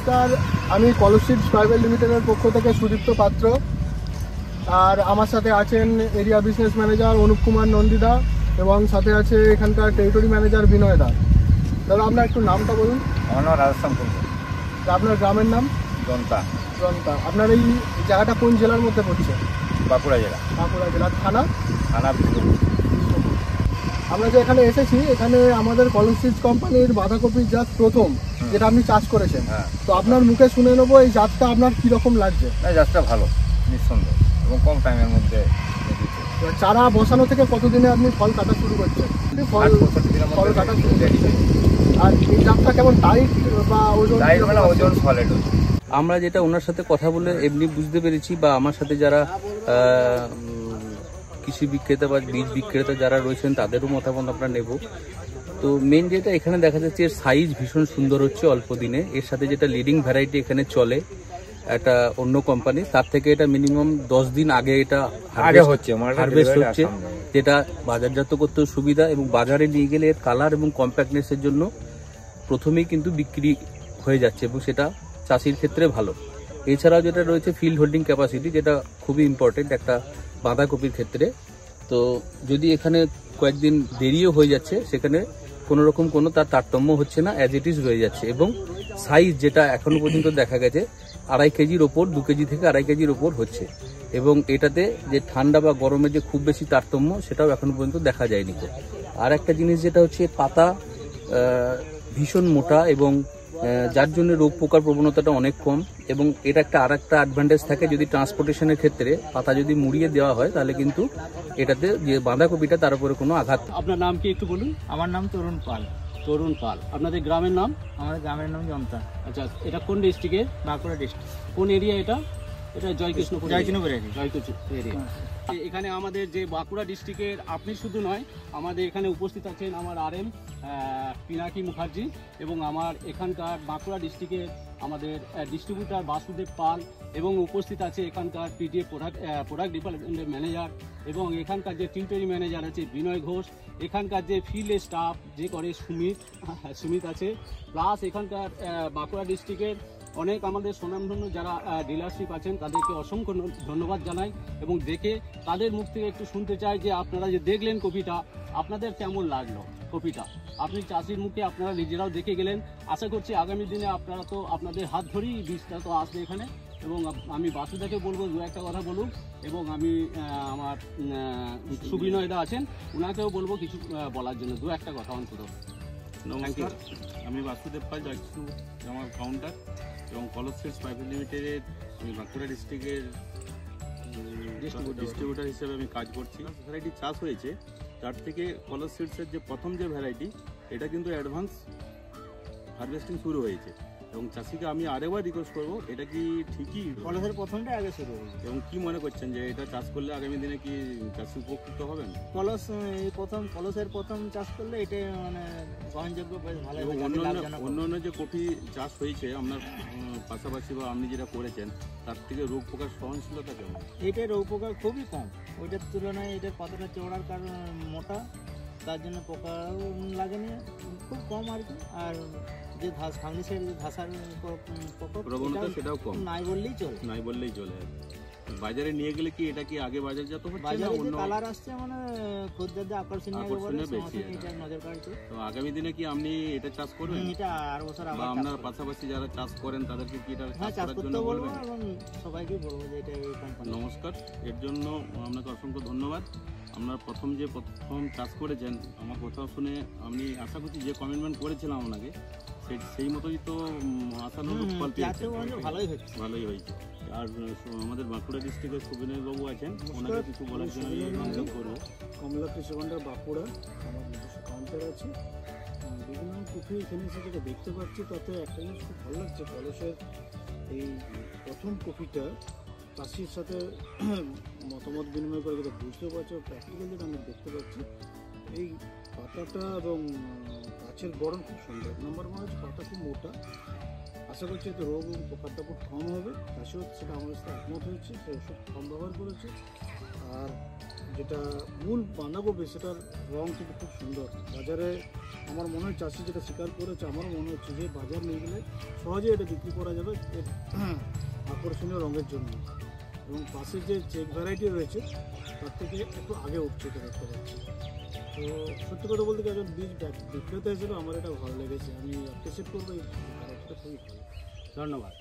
নমস্কার, আমি কলস সিডস প্রাইভেট লিমিটেডের পক্ষ থেকে সুদীপ্ত পাত্র। আর আমার সাথে আছেন area business manager Anup Kumar Nandida এবং সাথে আছে এখানকার টেরিটরি ম্যানেজার বিনয় দা। দাদা, আপনার একটু নামটা বলুন। আমার নাম রাজস্থান কুন্ড। আপনার গ্রামের নাম? জনতা। জনতা। আপনার এই জায়গাটা কোন জেলার মধ্যে পড়ছে? বাঁকুড়া জেলা। বাঁকুড়া জেলার থানা? থানা বিষ্ণুপুর। আমরা যে এখানে এসেছি, এখানে আমাদের কলস সিডস কোম্পানির বাঁধাকপির জাত প্রথম যেটা আপনি চাষ করেছেন। তো আপনার মুখে শুনে নেবো এই জাতটা আপনার কীরকম লাগছে। জাতটা ভালো, নিঃসন্দেহ, এবং কম টাইমের মধ্যে। চারা বসানো থেকে কতদিনে আপনি ফল কাটা শুরু করছেন? ফল কাটা শুরু করছেন। আর এই জাতটা কেমন টাইট বা ওজন? ওজন সলিড। আমরা যেটা ওনার সাথে কথা বলে এমনি বুঝতে পেরেছি, বা আমার সাথে যারা কৃষি বিক্রেতা বা বীজ বিক্রেতা যারা রয়েছেন তাদেরও মতামত আমরা নেব। তো মেন যেটা এখানে দেখা যাচ্ছে এর সাইজ ভীষণ সুন্দর হচ্ছে অল্প দিনে। এর সাথে যেটা লিডিং ভ্যারাইটি এখানে চলে একটা অন্য কোম্পানি, তার থেকে এটা মিনিমাম 10 দিন আগে এটা হারভেস্ট হচ্ছে, যেটা বাজারজাত করতেও সুবিধা এবং বাজারে নিয়ে গেলে এর কালার এবং কম্প্যাক্টনেসের জন্য প্রথমেই কিন্তু বিক্রি হয়ে যাচ্ছে এবং সেটা চাষির ক্ষেত্রে ভালো। এছাড়াও যেটা রয়েছে ফিল্ড হোল্ডিং ক্যাপাসিটি, যেটা খুবই ইম্পর্টেন্ট একটা বাঁধাকপির ক্ষেত্রে। তো যদি এখানে কয়েকদিন দেরিও হয়ে যাচ্ছে, সেখানে কোনোরকম কোনো তার তারতম্য হচ্ছে না, অ্যাজ ইট ইজ রয়ে যাচ্ছে। এবং সাইজ যেটা এখনো পর্যন্ত দেখা গেছে 2.5 কেজির ওপর, 2 কেজি থেকে 2.5 কেজির ওপর হচ্ছে। এবং এটাতে যে ঠান্ডা বা গরমে যে খুব বেশি তারতম্য সেটাও এখনো পর্যন্ত দেখা যায়নি। আর একটা জিনিস যেটা হচ্ছে পাতা ভীষণ মোটা এবং যার জন্য রোগ পোকার প্রবণতাটা অনেক কম। এবং এটা একটা আরেকটা অ্যাডভান্টেজ থাকে, যদি ট্রান্সপোর্টেশনের ক্ষেত্রে পাতা যদি মুড়িয়ে দেওয়া হয় তাহলে কিন্তু এটাতে যে বাঁধাকপিটা তার উপরে কোনো আঘাত। আপনার নাম কি একটু বলুন? আমার নাম তরুণ পাল। তরুণ পাল। আপনাদের গ্রামের নাম? আমাদের গ্রামের নাম জনতা। আচ্ছা, এটা কোন ডিস্ট্রিক্টে? বাঁকুড়া ডিস্ট্রিক্ট। কোন এরিয়া এটা? এটা জয়কৃষ্ণপুর এরিয়া। জয়কৃষ্ণপুর এরিয়া। এখানে আমাদের যে বাঁকুড়া ডিস্ট্রিক্টের আপনি শুধু নয়, আমাদের এখানে উপস্থিত আছেন আমার RM পিনাকি মুখার্জি এবং আমার এখানকার বাঁকুড়া ডিস্ট্রিক্টের আমাদের ডিস্ট্রিবিউটার বাসুদেব পাল, এবং উপস্থিত আছে এখানকার PDA প্রোডাক্ট ডিপার্টমেন্টের ম্যানেজার, এবং এখানকার যে টিউটরি ম্যানেজার আছে বিনয় ঘোষ, এখানকার যে ফিল্ড স্টাফ যে করে সুমিত আছে, প্লাস এখানকার বাঁকুড়া ডিস্ট্রিক্টের অনেক আমাদের সুনামধন্য যারা ডিলারশিপ আছেন তাদেরকে অসংখ্য ধন্যবাদ জানাই। এবং দেখে তাদের মুখ থেকে একটু শুনতে চাই যে আপনারা যে দেখলেন কপিটা, আপনাদের কেমন লাগলো কপিটা? আপনি চাষির মুখে আপনারা নিজেরাও দেখে গেলেন। আশা করছি আগামী দিনে আপনারা তো আপনাদের হাত ধরেই বীজটা তো আসবে এখানে। এবং আমি বাসুদাকে বলবো 2-1টা কথা বলুক, এবং আমি আমার সুবিনয়দা আছেন ওনাকেও বলবো কিছু বলার জন্য 2-1টা কথা অন্তত। নমস্কার, আমি বাসুদেব পাল, আমার কাউন্টার, এবং কলস সিডস প্রাইভেট লিমিটেডের আমি বাঁকুড়া ডিস্ট্রিক্টের ডিস্ট্রিবিউটার হিসেবে আমি কাজ করছি। ভ্যারাইটি চাষ হয়েছে, তার থেকে কলস সিডসের যে প্রথম যে ভ্যারাইটি, এটা কিন্তু অ্যাডভান্স হারভেস্টিং শুরু হয়েছে। এবং চাষিকে আমি আরেকবার রিকোয়েস্ট করবো, এটা কি ঠিকই কলসের প্রথমটা আগে শুরু হয়েছে? এবং কি মনে করছেন যে এটা চাষ করলে আগামী দিনে কি চাষি উপকৃত হবেন? কলসের প্রথম চাষ করলে এটা মানে গ্রহণযোগ্য, বেশ ভালো। এবং অন্যান্য যে কফি চাষ হয়েছে আপনার পাশাপাশি বা আপনি যেটা করেছেন, তার থেকে রোগ পোকার সহনশীলতা কেমন? এইটার রোগ পোকা খুবই কম, ওইটার তুলনায় এটার পাতাটা চওড়ার কারণ মোটা, তার জন্য পোকাও লাগেনি, খুব কম আর কি। আর যে ফাঙ্গিসের ধসার প্রবণতা সেটাও কম, নাই বললেই চলে। বাজারে নিয়ে গেলে কি এটা কি আগে বাজারজাত হচ্ছে? বাজারে যে কালার আসছে মানে খদ্দেরদের আকর্ষণীয় বেশি, এটা নজর কাড়ছে। তো আগামী দিনে কি আপনি এটা চাষ করবেন? এটা আর বছর বা আপনার পাশাপাশি যারা চাষ করেন তাদেরকে কি এটা চাষ করার জন্য বলবেন? এবং সবাইকে বলবো যে এটা এই কোম্পানি। নমস্কার, এর জন্য আপনাকে অসংখ্য ধন্যবাদ। আপনার প্রথম চাষ করেছেন, আমার কথা শুনে আমি আশা করছি যে কমিটমেন্ট করেছিলাম আপনাকে সেই মতোই তো আশানুরূপ ফল পেয়েছেন, ভালোই হয়েছে। আর আমাদের বাঁকুড়া ডিস্ট্রিক্টের সুবিনয় বাবু আছেন, ওনাকে কিছু বলার জন্য অনুরোধ করবো। কমলা কৃষি ভান্ডার বাঁকুড়া, আমার নিজস্ব কাউন্টার আছে। বিভিন্ন কফি এখানে এসে যেটা দেখতে পাচ্ছি, তাতে একটা জিনিস খুব ভালো লাগছে, কলসের এই প্রথম কফিটা চাষির সাথে মতামত বিনিময় করে যেটা বুঝতে পারছি, প্র্যাকটিক্যাল যেটা আমি দেখতে পাচ্ছি, এই পাতাটা এবং গাছের গড়ন খুব সুন্দর। নাম্বার 1 হচ্ছে পাতা খুব মোটা। আশা করছি এতে রোগ এবং পোকাটা খুব কম হবে। চাষিও সেটা আমাদের সাথে একমত হয়েছে, সে ওষুধ কম ব্যবহার করেছে। আর যেটা মূল বাঁধাকপি সেটার রং কিন্তু খুব সুন্দর। বাজারে আমার মনে হয় চাষি যেটা স্বীকার করেছে, আমারও মনে হচ্ছে যে বাজার নিয়ে গেলে সহজে এটা বিক্রি করা যাবে এর আকর্ষণীয় রঙের জন্য। এবং পাশে যে চেক ভ্যারাইটি রয়েছে তার থেকে একটু আগে উঠছে এটা দেখতে পাচ্ছি। তো সত্যি কথা বলতে একজন বীজ বিক্রেতা হিসেবে আমার এটা ভালো লেগেছে, আমি অ্যাপ্রিসিয়েট করবো এই ভ্যারাইটিটা খুবই ভালো। ধন্যবাদ।